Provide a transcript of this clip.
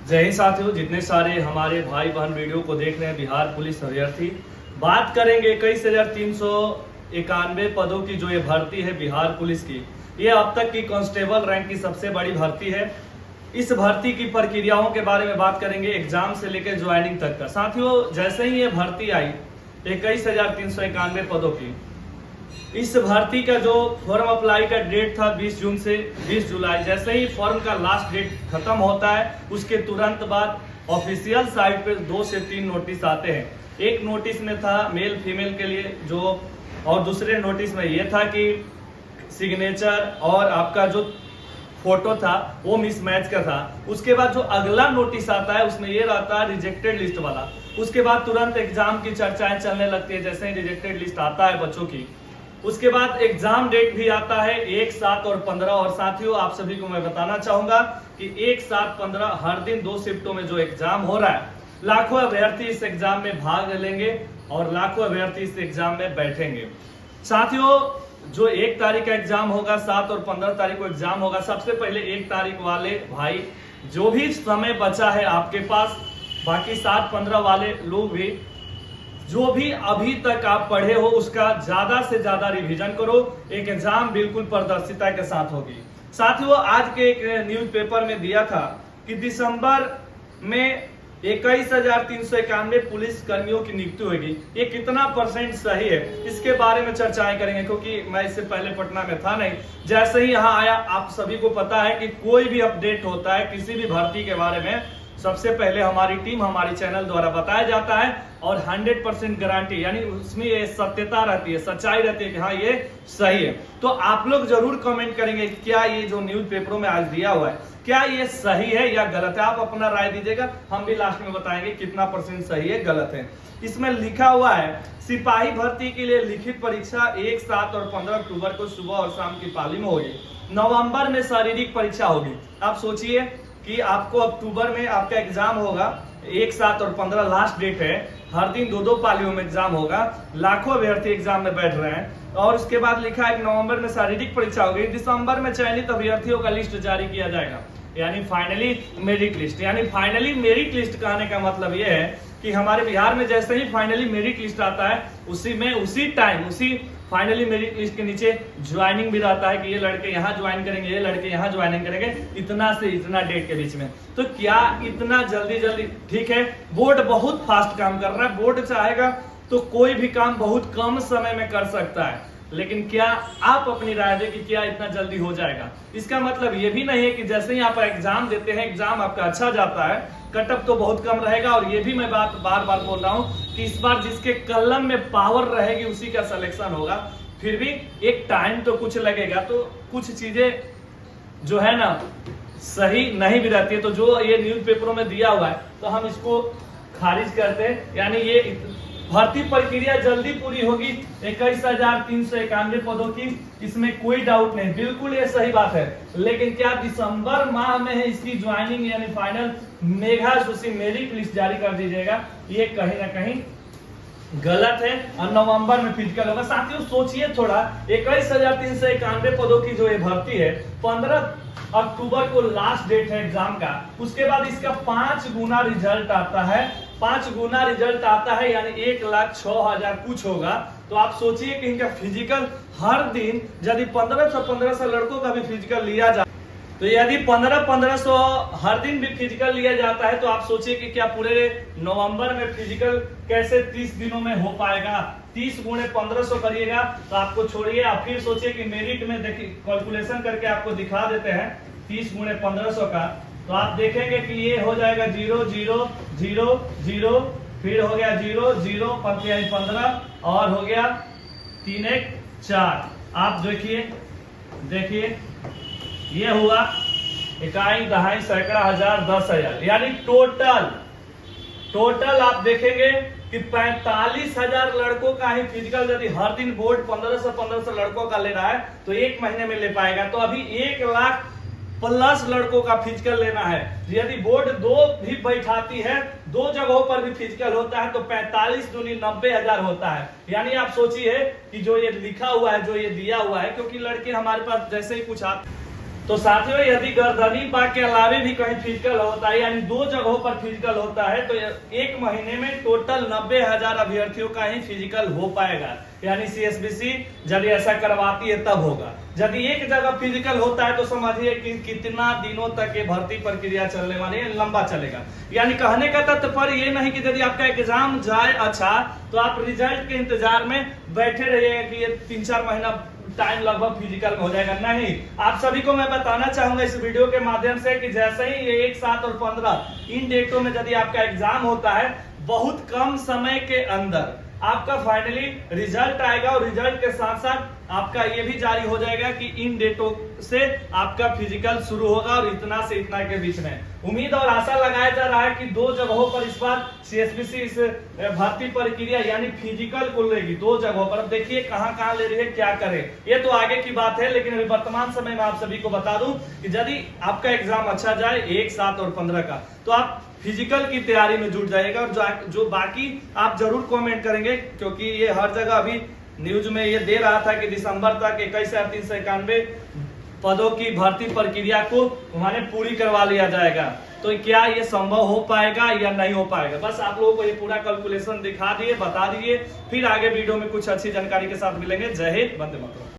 जय हिंद साथियों, जितने सारे हमारे भाई बहन वीडियो को देख रहे हैं बिहार पुलिस अभ्यर्थी, बात करेंगे 21,391 पदों की जो ये भर्ती है बिहार पुलिस की। ये अब तक की कांस्टेबल रैंक की सबसे बड़ी भर्ती है। इस भर्ती की प्रक्रियाओं के बारे में बात करेंगे, एग्जाम से लेकर ज्वाइनिंग तक का। साथियों, जैसे ही ये भर्ती आई 21,391 पदों की, इस भर्ती का जो फॉर्म अप्लाई का डेट था 20 जून से 20 जुलाई। जैसे ही फॉर्म का लास्ट डेट खत्म होता है, उसके तुरंत बाद ऑफिशियल साइट पे 2 से 3 नोटिस आते हैं। एक नोटिस में था मेल फीमेल के लिए जो, और दूसरे नोटिस में ये था कि सिग्नेचर और आपका जो फोटो था वो मिसमैच का था। उसके बाद जो अगला नोटिस आता है उसमें ये रहता है रिजेक्टेड लिस्ट वाला। उसके बाद तुरंत एग्जाम की चर्चाएं चलने लगती है जैसे ही रिजेक्टेड लिस्ट आता है बच्चों की। उसके बाद एग्जाम डेट भी आता है 1, 7 और 15। और साथियों, आप सभी को मैं बताना चाहूंगा कि 1, 7, 15 हर दिन 2 शिफ्टों में जो एग्जाम हो रहा है, लाखों अभ्यर्थी इस एग्जाम में भाग लेंगे और लाखों अभ्यर्थी इस एग्जाम में बैठेंगे। साथियों, जो 1 तारीख का एग्जाम होगा, 7 और 15 तारीख को एग्जाम होगा। सबसे पहले 1 तारीख वाले भाई, जो भी समय बचा है आपके पास, बाकी 7, 15 वाले लोग भी, जो भी अभी तक आप पढ़े हो उसका ज्यादा से ज्यादा रिवीजन करो। एक एग्जाम बिल्कुल पारदर्शिता के साथ होगी। साथियों, आज के एक न्यूज़पेपर में दिया था कि दिसंबर में 21,391 पुलिस कर्मियों की नियुक्ति होगी। ये कितना % सही है, इसके बारे में चर्चाएं करेंगे, क्योंकि मैं इससे पहले पटना में था नहीं। जैसे ही यहाँ आया, आप सभी को पता है कि कोई भी अपडेट होता है किसी भी भर्ती के बारे में, सबसे पहले हमारी टीम, हमारी चैनल द्वारा बताया जाता है और 100% गारंटी, यानी उसमें ये सत्यता रहती है, सच्चाई रहती है कि हाँ ये सही है। तो आप लोग जरूर कमेंट करेंगे क्या ये जो न्यूज पेपरों में आज दिया हुआ है, क्या ये सही है या गलत है। आप अपना राय दीजिएगा, हम भी लास्ट में बताएंगे कितना % सही है गलत है। इसमें लिखा हुआ है, सिपाही भर्ती के लिए लिखित परीक्षा 1, 7 और 15 अक्टूबर को सुबह और शाम की पाली में होगी। नवंबर में शारीरिक परीक्षा होगी। आप सोचिए कि आपको अक्टूबर में आपका एग्जाम होगा, 1, 7 और 15 लास्ट डेट है। हर दिन 2-2 पालियों में एग्जाम होगा, लाखों अभ्यर्थी एग्जाम में बैठ रहे हैं। और उसके बाद लिखा है नवंबर में शारीरिक परीक्षा होगी, दिसंबर में चयनित अभ्यर्थियों का लिस्ट जारी किया जाएगा, यानी फाइनली मेरिट लिस्ट। यानी फाइनली मेरिट लिस्ट कहने का मतलब यह है कि हमारे बिहार में जैसे ही फाइनली मेरिट लिस्ट आता है, उसी टाइम फाइनली मेरिट लिस्ट के नीचे ज्वाइनिंग भी रहता है कि ये लड़के यहाँ ज्वाइन करेंगे, ये लड़के यहाँ ज्वाइनिंग करेंगे, इतना से इतना डेट के बीच में। तो क्या इतना जल्दी? ठीक है, बोर्ड बहुत फास्ट काम कर रहा है। बोर्ड चाहेगा तो कोई भी काम बहुत कम समय में कर सकता है, लेकिन क्या आप अपनी राय दें कि क्या इतना जल्दी हो जाएगा। इसका मतलब ये भी नहीं है कि जैसे ही आप एग्जाम देते हैं, एग्जाम आपका अच्छा जाता है, कटअप तो बहुत कम रहेगा। और ये भी मैं बात बार बार बोल रहा हूं कि इस बार जिसके कलम में पावर रहेगी उसी का सिलेक्शन होगा। फिर भी एक टाइम तो कुछ लगेगा, तो कुछ चीजें जो है ना सही नहीं भी रहती है। तो जो ये न्यूज पेपरों में दिया हुआ है तो हम इसको खारिज करते हैं, यानी ये भर्ती प्रक्रिया जल्दी पूरी होगी 21,391 पदों की, इसमें कोई डाउट नहीं, बिल्कुल ये सही बात है। लेकिन क्या दिसंबर माह में है इसकी ज्वाइनिंग, यानी फाइनल मेगा सूची मेरिट लिस्ट जारी कर दीजिएगा, ये कहीं ना कहीं गलत है। और नवंबर में फिजिकल होगा। साथियों, सोचिए थोड़ा, 21,391 पदों की जो ये भर्ती है, 15 अक्टूबर को लास्ट डेट है एग्जाम का। उसके बाद इसका 5 गुना रिजल्ट आता है। 5 गुना रिजल्ट आता है, यानी 1,06,000 कुछ होगा। तो आप सोचिए कि इनका फिजिकल हर दिन, यदि 1500 लड़कों का भी फिजिकल लिया जाए, तो यदि 1500 हर दिन भी फिजिकल लिया जाता है, तो आप सोचिए कि क्या पूरे नवंबर में फिजिकल कैसे 30 दिनों में हो पाएगा। 30 गुणे 1500 करिएगा तो आपको छोड़िए। आप फिर सोचिए कि मेरिट में देखिए, कैलकुलेशन करके आपको दिखा देते हैं 30 गुणे 1500 का, तो आप देखेंगे कि ये हो जाएगा 0 0 0 0, फिर हो गया 0 0 15 और हो गया 3 1 4। आप देखिए ये हुआ इकाई, दहाई, सैकड़ा, हजार, 10,000, यानी टोटल आप देखेंगे कि 45,000 लड़कों का ही फिजिकल, यदि हर दिन बोर्ड 1500 लड़कों का ले रहा है तो 1 महीने में ले पाएगा। तो अभी 1 लाख प्लस लड़कों का फिजिकल लेना है। यदि बोर्ड 2 भी बैठाती है, 2 जगहों पर भी फिजिकल होता है, तो 45 दूनी 90,000 होता है। यानी आप सोचिए कि जो ये लिखा हुआ है, जो ये दिया हुआ है, क्योंकि लड़के हमारे पास जैसे ही कुछ तो साथियों, यदि गर्दनी बाग के अलावे भी कहीं फिजिकल होता है, यानी 2 जगहों पर फिजिकल होता है, तो 1 महीने में टोटल 90,000 अभ्यर्थियों का ही फिजिकल हो पाएगा। यानी सीएसबीसी यदि ऐसा करवाती है तब होगा। यदि एक जगह फिजिकल होता है तो समझिए कि कितना दिनों तक ये भर्ती प्रक्रिया चलने वाली है, लंबा चलेगा। यानी कहने का तात्पर्य ये नहीं कि यदि आपका एग्जाम जाए अच्छा तो आप रिजल्ट के इंतजार में बैठे रहिएगा कि ये 3-4 महीना टाइम लगभग फिजिकल में हो जाएगा। नहीं, आप सभी को मैं बताना चाहूंगा इस वीडियो के माध्यम से कि जैसे ही ये 1, 7 और 15 इन डेटों में यदि आपका एग्जाम होता है, बहुत कम समय के अंदर आपका फाइनली रिजल्ट आएगा और रिजल्ट के साथ साथ आपका ये भी जारी हो जाएगा कि इन डेटों से आपका फिजिकल शुरू होगा और इतना से इतना के बीच में। उम्मीद और आशा लगाया जा रहा है कि 2 जगहों पर इस बार सीएसबीसी इस भर्ती प्रक्रिया यानी फिजिकल को लेगी 2 जगहों पर। अब देखिए कहां ले रही है, क्या करे, ये तो आगे की बात है। लेकिन अभी वर्तमान समय में आप सभी को बता दूं कि यदि आपका एग्जाम अच्छा जाए 1, 7 और 15 का, तो आप फिजिकल की तैयारी में जुट जाएगा। और जो बाकी आप जरूर कमेंट करेंगे, क्योंकि ये हर जगह अभी न्यूज में ये दे रहा था कि दिसंबर तक 21,391 पदों की भर्ती प्रक्रिया को उन्होंने पूरी करवा लिया जाएगा। तो क्या ये संभव हो पाएगा या नहीं हो पाएगा? बस आप लोगों को ये पूरा कैलकुलेशन दिखा दिए, बता दिए। फिर आगे वीडियो में कुछ अच्छी जानकारी के साथ मिलेंगे। जय हिंद, वंदे मातरम।